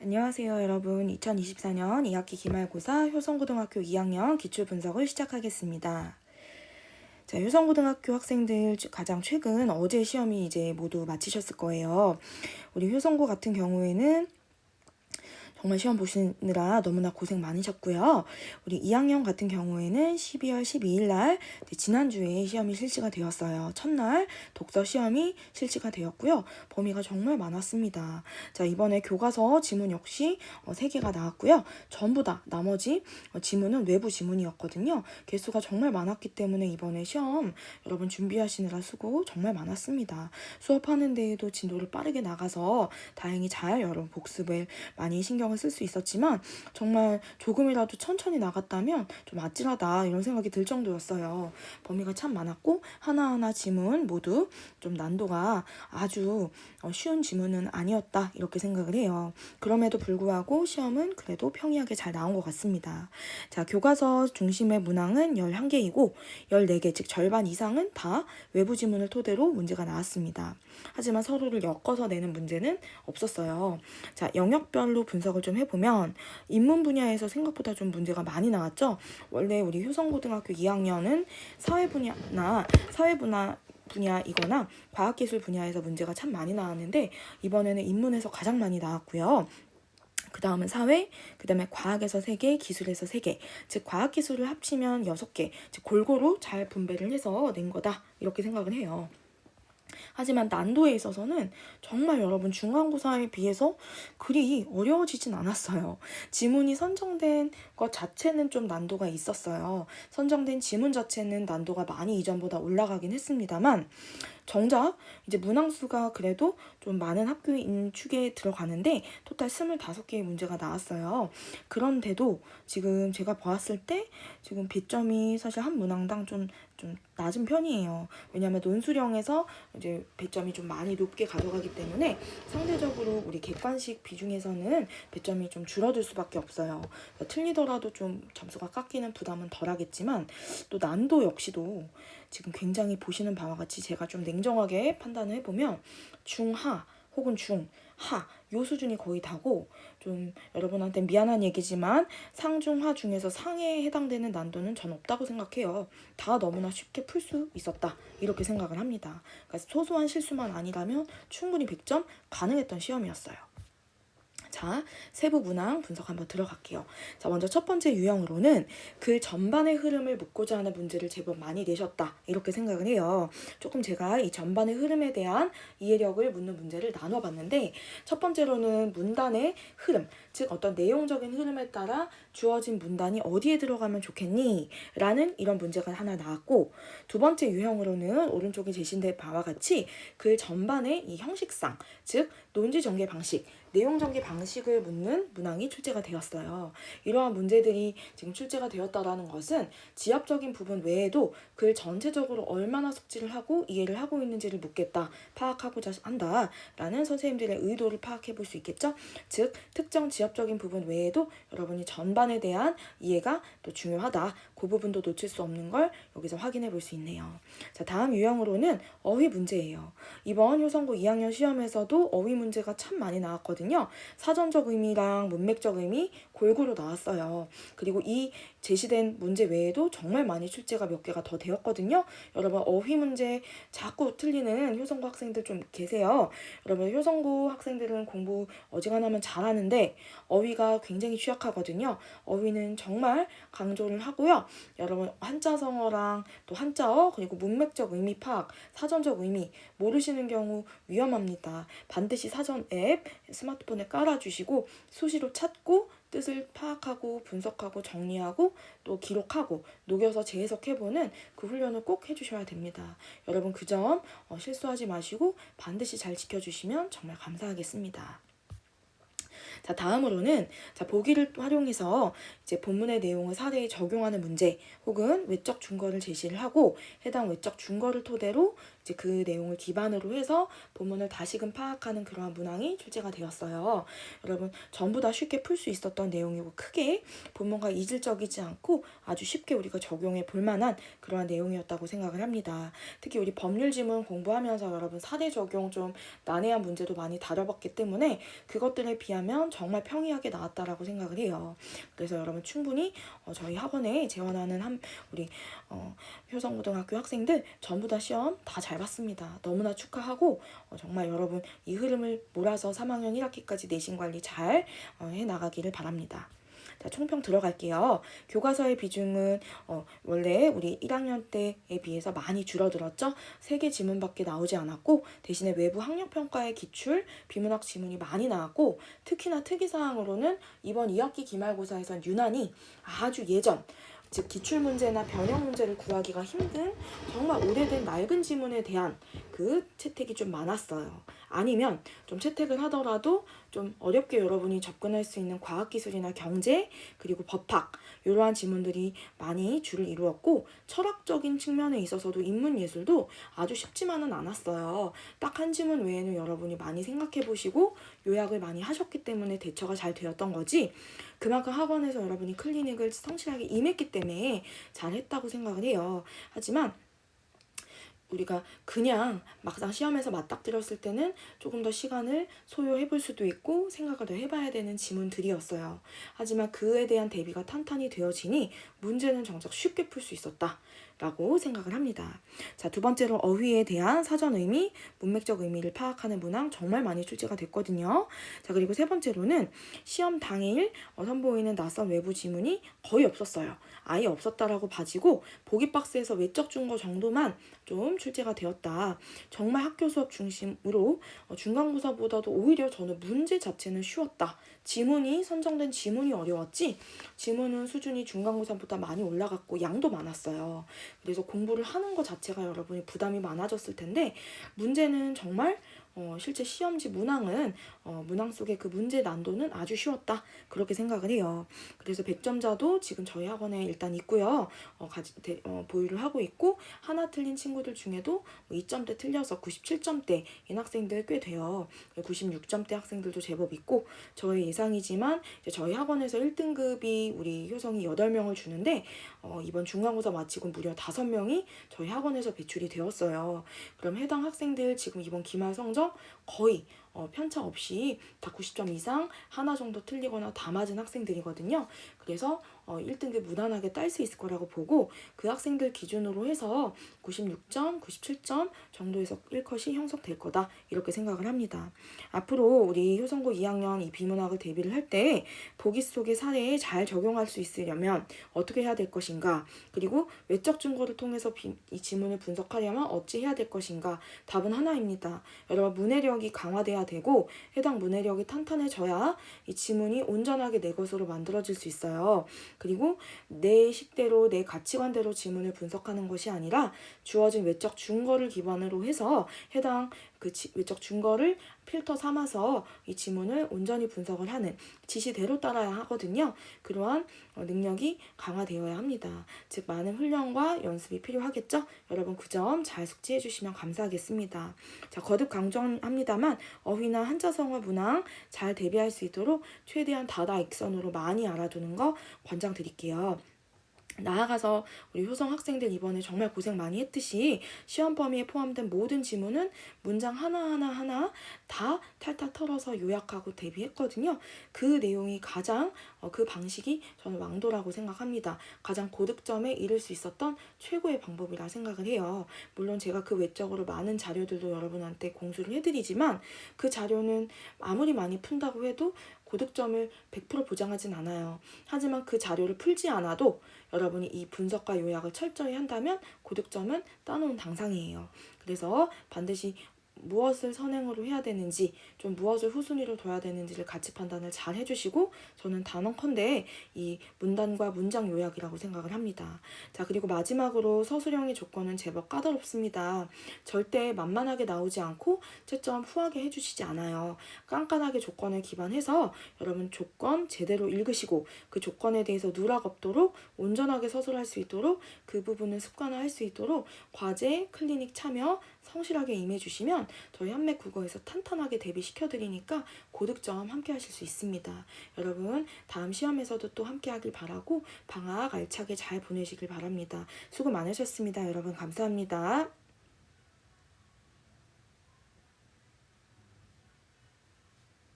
안녕하세요 여러분. 2024년 2학기 기말고사 효성고등학교 2학년 기출분석을 시작하겠습니다. 자, 효성고등학교 학생들 가장 최근 어제 시험이 이제 모두 마치셨을 거예요. 우리 효성고 같은 경우에는 정말 시험 보시느라 너무나 고생 많으셨고요. 우리 2학년 같은 경우에는 12월 12일 날 지난주에 시험이 실시가 되었어요. 첫날 독서 시험이 실시가 되었고요. 범위가 정말 많았습니다. 자, 이번에 교과서 지문 역시 3개가 나왔고요. 전부 다 나머지 지문은 외부 지문이었거든요. 개수가 정말 많았기 때문에 이번에 시험 여러분 준비하시느라 수고 정말 많았습니다. 수업하는 데에도 진도를 빠르게 나가서 다행히 잘 여러분 복습을 많이 신경을 쓸 수 있었지만 정말 조금이라도 천천히 나갔다면 좀 아찔하다 이런 생각이 들 정도였어요. 범위가 참 많았고 하나하나 지문 모두 좀 난도가 아주 쉬운 지문은 아니었다 이렇게 생각을 해요. 그럼에도 불구하고 시험은 그래도 평이하게 잘 나온 것 같습니다. 자, 교과서 중심의 문항은 11개이고 14개 즉 절반 이상은 다 외부 지문을 토대로 문제가 나왔습니다. 하지만 서로를 엮어서 내는 문제는 없었어요. 자, 영역별로 분석을 좀 해보면 인문 분야에서 생각보다 좀 문제가 많이 나왔죠. 원래 우리 효성고등학교 2학년은 사회 분야이거나 과학기술 분야에서 문제가 참 많이 나왔는데 이번에는 인문에서 가장 많이 나왔고요. 그 다음은 사회, 그 다음에 과학에서 3개, 기술에서 3개, 즉 과학기술을 합치면 6개, 즉 골고루 잘 분배를 해서 낸 거다 이렇게 생각을 해요. 하지만 난도에 있어서는 정말 여러분 중간고사에 비해서 그리 어려워지진 않았어요. 지문이 선정된 것 자체는 좀 난도가 있었어요. 선정된 지문 자체는 난도가 많이 이전보다 올라가긴 했습니다만 정작 이제 문항수가 그래도 좀 많은 학교인 축에 들어가는데 토탈 25개의 문제가 나왔어요. 그런데도 지금 제가 보았을 때 지금 배점이 사실 한 문항당 좀 낮은 편이에요. 왜냐하면 논술형에서 이제 배점이 좀 많이 높게 가져가기 때문에 상대적으로 우리 객관식 비중에서는 배점이 좀 줄어들 수밖에 없어요. 틀리더라도 좀 점수가 깎이는 부담은 덜하겠지만 또 난도 역시도 지금 굉장히 보시는 바와 같이 제가 좀 냉정하게 판단을 해보면 중하 혹은 중하 요 수준이 거의 다고 좀 여러분한테 미안한 얘기지만 상중하 중에서 상에 해당되는 난도는 전 없다고 생각해요. 다 너무나 쉽게 풀 수 있었다 이렇게 생각을 합니다. 그러니까 소소한 실수만 아니라면 충분히 100점 가능했던 시험이었어요. 자, 세부 문항 분석 한번 들어갈게요. 자, 먼저 첫 번째 유형으로는 글 전반의 흐름을 묻고자 하는 문제를 제법 많이 내셨다 이렇게 생각을 해요. 조금 제가 이 전반의 흐름에 대한 이해력을 묻는 문제를 나눠봤는데 첫 번째로는 문단의 흐름, 즉 어떤 내용적인 흐름에 따라 주어진 문단이 어디에 들어가면 좋겠니? 라는 이런 문제가 하나 나왔고 두 번째 유형으로는 오른쪽에 제시된 바와 같이 글 전반의 이 형식상, 즉 논지 전개 방식, 내용 전개 방식을 묻는 문항이 출제가 되었어요. 이러한 문제들이 지금 출제가 되었다라는 것은 지엽적인 부분 외에도 글 전체적으로 얼마나 숙지를 하고 이해를 하고 있는지를 묻겠다, 파악하고자 한다라는 선생님들의 의도를 파악해 볼 수 있겠죠. 즉 특정 지엽적인 부분 외에도 여러분이 전반에 대한 이해가 또 중요하다. 그 부분도 놓칠 수 없는 걸 여기서 확인해 볼 수 있네요. 자, 다음 유형으로는 어휘 문제예요. 이번 효성고 2학년 시험에서도 어휘 문제가 참 많이 나왔거든요. 사전적 의미랑 문맥적 의미 골고루 나왔어요. 그리고 이 제시된 문제 외에도 정말 많이 출제가 몇 개가 더 되었거든요. 여러분 어휘 문제 자꾸 틀리는 효성고 학생들 좀 계세요. 여러분 효성고 학생들은 공부 어지간하면 잘하는데 어휘가 굉장히 취약하거든요. 어휘는 정말 강조를 하고요. 여러분 한자성어랑 또 한자어 그리고 문맥적 의미 파악, 사전적 의미 모르시는 경우 위험합니다. 반드시 사전 앱 스마트폰에 깔아주시고 수시로 찾고 뜻을 파악하고 분석하고 정리하고 또 기록하고 녹여서 재해석해보는 그 훈련을 꼭 해주셔야 됩니다. 여러분 그 점 실수하지 마시고 반드시 잘 지켜주시면 정말 감사하겠습니다. 자, 다음으로는 보기를 활용해서 이제 본문의 내용을 사례에 적용하는 문제 혹은 외적 준거를 제시를 하고 해당 외적 준거를 토대로 이제 그 내용을 기반으로 해서 본문을 다시금 파악하는 그러한 문항이 출제가 되었어요. 여러분 전부 다 쉽게 풀 수 있었던 내용이고 크게 본문과 이질적이지 않고 아주 쉽게 우리가 적용해 볼 만한 그러한 내용이었다고 생각을 합니다. 특히 우리 법률 지문 공부하면서 여러분 사례 적용 좀 난해한 문제도 많이 다뤄봤기 때문에 그것들에 비하면 정말 평이하게 나왔다라고 생각을 해요. 그래서 여러분 충분히 저희 학원에 재원하는 우리 효성고등학교 학생들 전부 다 시험 다 잘 봤습니다. 너무나 축하하고 정말 여러분 이 흐름을 몰아서 3학년 1학기까지 내신 관리 잘 해나가기를 바랍니다. 자, 총평 들어갈게요. 교과서의 비중은 원래 우리 1학년 때에 비해서 많이 줄어들었죠. 3개 지문밖에 나오지 않았고 대신에 외부 학력평가의 기출, 비문학 지문이 많이 나왔고 특히나 특이사항으로는 이번 2학기 기말고사에선 유난히 아주 예전 즉 기출문제나 변형 문제를 구하기가 힘든 정말 오래된 낡은 지문에 대한 그 채택이 좀 많았어요. 아니면 좀 채택을 하더라도 좀 어렵게 여러분이 접근할 수 있는 과학기술이나 경제 그리고 법학 이러한 지문들이 많이 줄을 이루었고 철학적인 측면에 있어서도 인문예술도 아주 쉽지만은 않았어요. 딱 한 지문 외에는 여러분이 많이 생각해 보시고 요약을 많이 하셨기 때문에 대처가 잘 되었던 거지 그만큼 학원에서 여러분이 클리닉을 성실하게 임했기 때문에 잘했다고 생각을 해요. 하지만 우리가 그냥 막상 시험에서 맞닥뜨렸을 때는 조금 더 시간을 소요해 볼 수도 있고 생각을 더 해봐야 되는 지문들이었어요. 하지만 그에 대한 대비가 탄탄히 되어지니 문제는 정작 쉽게 풀 수 있었다. 라고 생각을 합니다. 자, 두 번째로 어휘에 대한 사전 의미, 문맥적 의미를 파악하는 문항 정말 많이 출제가 됐거든요. 자, 그리고 세 번째로는 시험 당일 선보이는 낯선 외부 지문이 거의 없었어요. 아예 없었다라고 봐지고 보기 박스에서 외적 준거 정도만 좀 출제가 되었다. 정말 학교 수업 중심으로 중간고사보다도 오히려 저는 문제 자체는 쉬웠다. 지문이 선정된 지문이 어려웠지 지문은 수준이 중간고사보다 많이 올라갔고 양도 많았어요. 그래서 공부를 하는 것 자체가 여러분이 부담이 많아졌을 텐데 문제는 정말 실제 시험지 문항은 문항 속의 그 문제 난도는 아주 쉬웠다 그렇게 생각을 해요. 그래서 100점자도 지금 저희 학원에 일단 있고요. 보유를 하고 있고 하나 틀린 친구들 중에도 2점대 틀려서 97점대인 학생들 꽤 돼요. 96점대 학생들도 제법 있고 저의 예상이지만 이제 저희 학원에서 1등급이 우리 효성이 8명을 주는데 이번 중간고사 마치고 무려 5명이 저희 학원에서 배출이 되었어요. 그럼 해당 학생들 지금 이번 기말 성적 거의 편차 없이 다 90점 이상 하나 정도 틀리거나 다 맞은 학생들이거든요. 그래서 1등급 무난하게 딸 수 있을 거라고 보고 그 학생들 기준으로 해서 96점, 97점 정도에서 1컷이 형성될 거다 이렇게 생각을 합니다. 앞으로 우리 효성고 2학년 이 비문학을 대비를 할 때 보기 속의 사례에 잘 적용할 수 있으려면 어떻게 해야 될 것인가 그리고 외적 증거를 통해서 이 지문을 분석하려면 어찌 해야 될 것인가 답은 하나입니다. 여러분 문해력이 강화돼야 되고 해당 문해력이 탄탄해져야 이 지문이 온전하게 내 것으로 만들어질 수 있어요. 그리고 내 식대로 내 가치관대로 지문을 분석하는 것이 아니라 주어진 외적 증거를 기반으로 해서 해당 그 외적 증거를 필터 삼아서 이 지문을 온전히 분석을 하는 지시대로 따라야 하거든요. 그러한 능력이 강화되어야 합니다. 즉 많은 훈련과 연습이 필요하겠죠. 여러분 그 점 잘 숙지해 주시면 감사하겠습니다. 자, 거듭 강조합니다만 어휘나 한자성어 문항 잘 대비할 수 있도록 최대한 다다 익선으로 많이 알아두는 거 권장드릴게요. 나아가서 우리 효성 학생들 이번에 정말 고생 많이 했듯이 시험 범위에 포함된 모든 지문은 문장 하나하나 다 탈탈 털어서 요약하고 대비했거든요. 그 내용이 가장 그 방식이 저는 왕도라고 생각합니다. 가장 고득점에 이를 수 있었던 최고의 방법이라 생각을 해요. 물론 제가 그 외적으로 많은 자료들도 여러분한테 공수를 해드리지만 그 자료는 아무리 많이 푼다고 해도 고득점을 100% 보장하진 않아요. 하지만 그 자료를 풀지 않아도 여러분이 이 분석과 요약을 철저히 한다면 고득점은 따놓은 당상이에요. 그래서 반드시 무엇을 선행으로 해야 되는지, 좀 무엇을 후순위로 둬야 되는지를 같이 판단을 잘 해주시고, 저는 단언컨대 이 문단과 문장 요약이라고 생각을 합니다. 자, 그리고 마지막으로 서술형의 조건은 제법 까다롭습니다. 절대 만만하게 나오지 않고 채점 후하게 해주시지 않아요. 깐깐하게 조건을 기반해서 여러분 조건 제대로 읽으시고 그 조건에 대해서 누락 없도록 온전하게 서술할 수 있도록 그 부분을 습관화할 수 있도록 과제, 클리닉 참여 성실하게 임해주시면 저희 한맥국어에서 탄탄하게 대비시켜드리니까 고득점 함께 하실 수 있습니다. 여러분 다음 시험에서도 또 함께 하길 바라고 방학 알차게 잘 보내시길 바랍니다. 수고 많으셨습니다. 여러분 감사합니다.